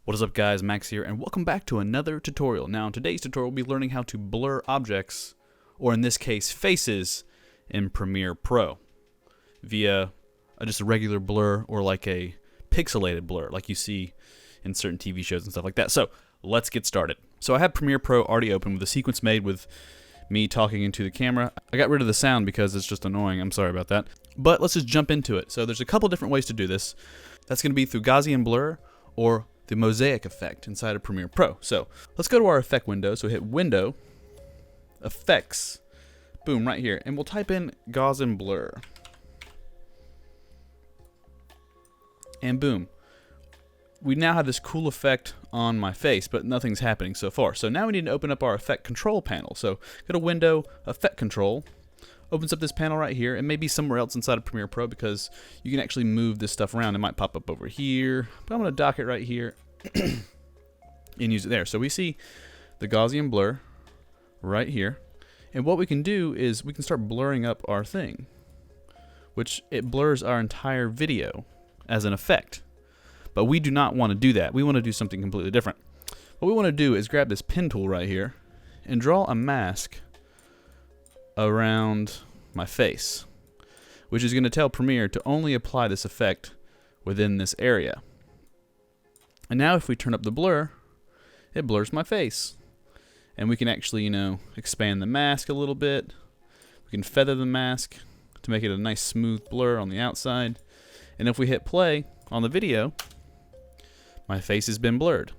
What is up, guys? Max here, and welcome back to another tutorial. Now, in today's tutorial, we'll be learning how to blur objects, or in this case, faces, in Premiere Pro via just a regular blur or like a pixelated blur like you see in certain TV shows and stuff like that. So, let's get started. So, I have Premiere Pro already open with a sequence made with me talking into the camera. I got rid of the sound because it's just annoying. I'm sorry about that. But let's just jump into it. So, there's a couple different ways to do this. That's going to be through Gaussian Blur or the mosaic effect inside of Premiere Pro. So let's go to our effect window. So hit Window, Effects, boom, right here, and we'll type in Gaussian Blur. And boom. We now have this cool effect on my face, but nothing's happening so far. So now we need to open up our effect control panel. So go to Window, Effect Control, opens up this panel right here. It may be somewhere else inside of Premiere Pro because you can actually move this stuff around. It might pop up over here, but I'm going to dock it right here and use it there. So we see the Gaussian blur right here. And what we can do is we can start blurring up our thing, which it blurs our entire video as an effect. But we do not want to do that. We want to do something completely different. What we want to do is grab this pen tool right here and draw a mask around my face, which is going to tell Premiere to only apply this effect within this area. And now if we turn up the blur, it blurs my face. And we can actually, expand the mask a little bit. We can feather the mask to make it a nice smooth blur on the outside. And if we hit play on the video, my face has been blurred.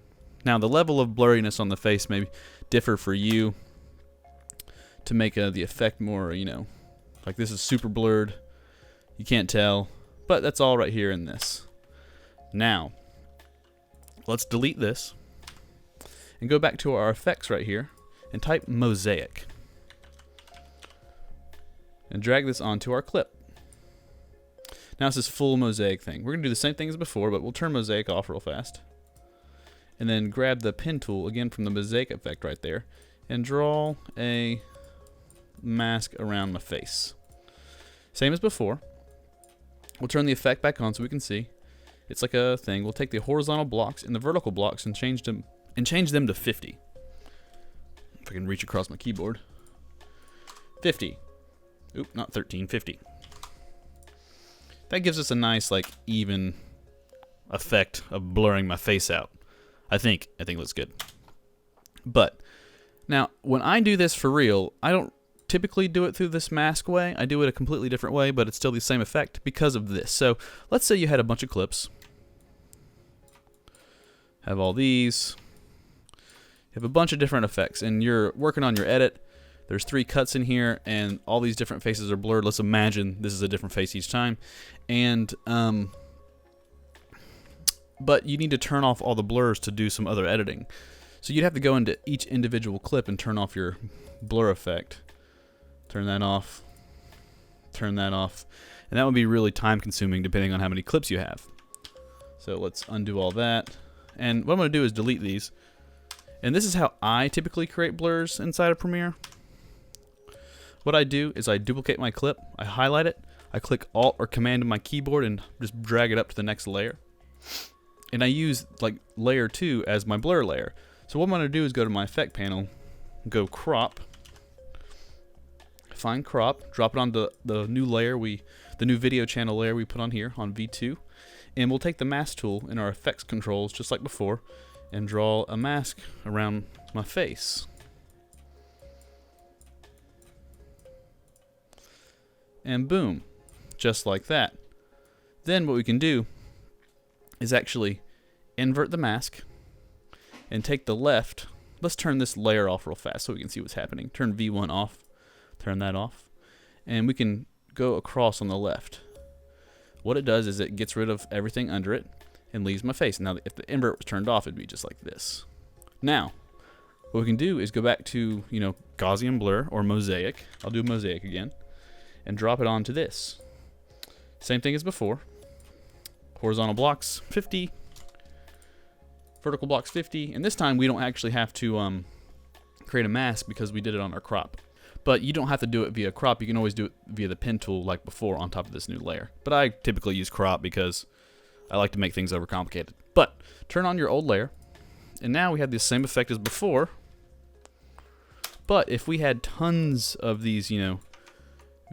Now the level of blurriness on the face may differ for you to make the effect more, like this is super blurred. You can't tell, but that's all right here in this. Now, let's delete this and go back to our effects right here and type mosaic. And drag this onto our clip. Now it's this full mosaic thing. We're going to do the same thing as before, but we'll turn mosaic off real fast. And then grab the pen tool again from the mosaic effect right there and draw a mask around my face. Same as before. We'll turn the effect back on so we can see. It's like a thing. We'll take the horizontal blocks and the vertical blocks and change them to 50. If I can reach across my keyboard. 50. Oop, not 13, 50. That gives us a nice, even effect of blurring my face out. I think it looks good. But now, when I do this for real, I don't typically do it through this mask way. I do it a completely different way, but it's still the same effect because of this. So let's say you had a bunch of clips. Have all these. You have a bunch of different effects, and you're working on your edit. There's 3 cuts in here, and all these different faces are blurred. Let's imagine this is a different face each time. And but you need to turn off all the blurs to do some other editing. So you'd have to go into each individual clip and turn off your blur effect. Turn that off. Turn that off. And that would be really time consuming depending on how many clips you have. So let's undo all that. And what I'm going to do is delete these. And this is how I typically create blurs inside of Premiere. What I do is I duplicate my clip. I highlight it. I click Alt or Command on my keyboard and just drag it up to the next layer. And I use layer 2 as my blur layer. So what I'm going to do is go to my effect panel, go crop, find crop, drop it on the new layer the new video channel layer we put on here on V2, and we'll take the mask tool in our effects controls just like before and draw a mask around my face. And boom, just like that. Then what we can do is actually invert the mask and take the left. Let's turn this layer off real fast so we can see what's happening. Turn V1 off. Turn that off. And we can go across on the left. What it does is it gets rid of everything under it and leaves my face. Now, if the invert was turned off, it'd be just like this. Now, what we can do is go back to, Gaussian blur or mosaic. I'll do mosaic again. And drop it onto this. Same thing as before. Horizontal blocks, 50. Vertical blocks, 50. And this time, we don't actually have to create a mask because we did it on our crop. But you don't have to do it via crop. You can always do it via the pen tool like before on top of this new layer. But I typically use crop because I like to make things overcomplicated. But turn on your old layer, And now we have the same effect as before. But if we had tons of these, you know,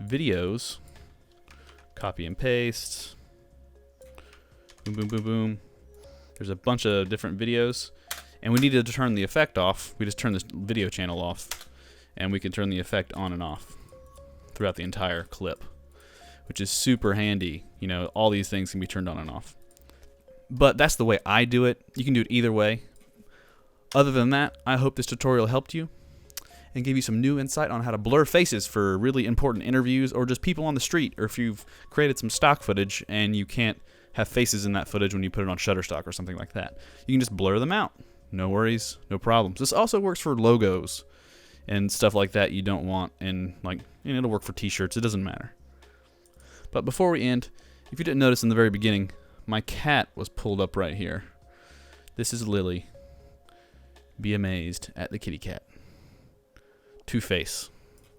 videos, copy and paste, boom, boom, boom, boom. There's a bunch of different videos, and we needed to turn the effect off. We just turn this video channel off, and we can turn the effect on and off throughout the entire clip, which is super handy. You know, all these things can be turned on and off. But that's the way I do it. You can do it either way. Other than that, I hope this tutorial helped you and gave you some new insight on how to blur faces for really important interviews or just people on the street, or if you've created some stock footage and you can't have faces in that footage when you put it on Shutterstock or something like that. You can just blur them out. No worries, no problems. This also works for logos and stuff like that you don't want, and like, you know, it'll work for t-shirts. It doesn't matter. But before we end, if you didn't notice in the very beginning, my cat was pulled up right here. This is Lily. Be amazed at the kitty cat. Two-Face.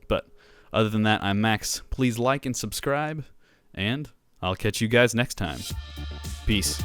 But other than that, I'm Max. Please like and subscribe, and I'll catch you guys next time. Peace.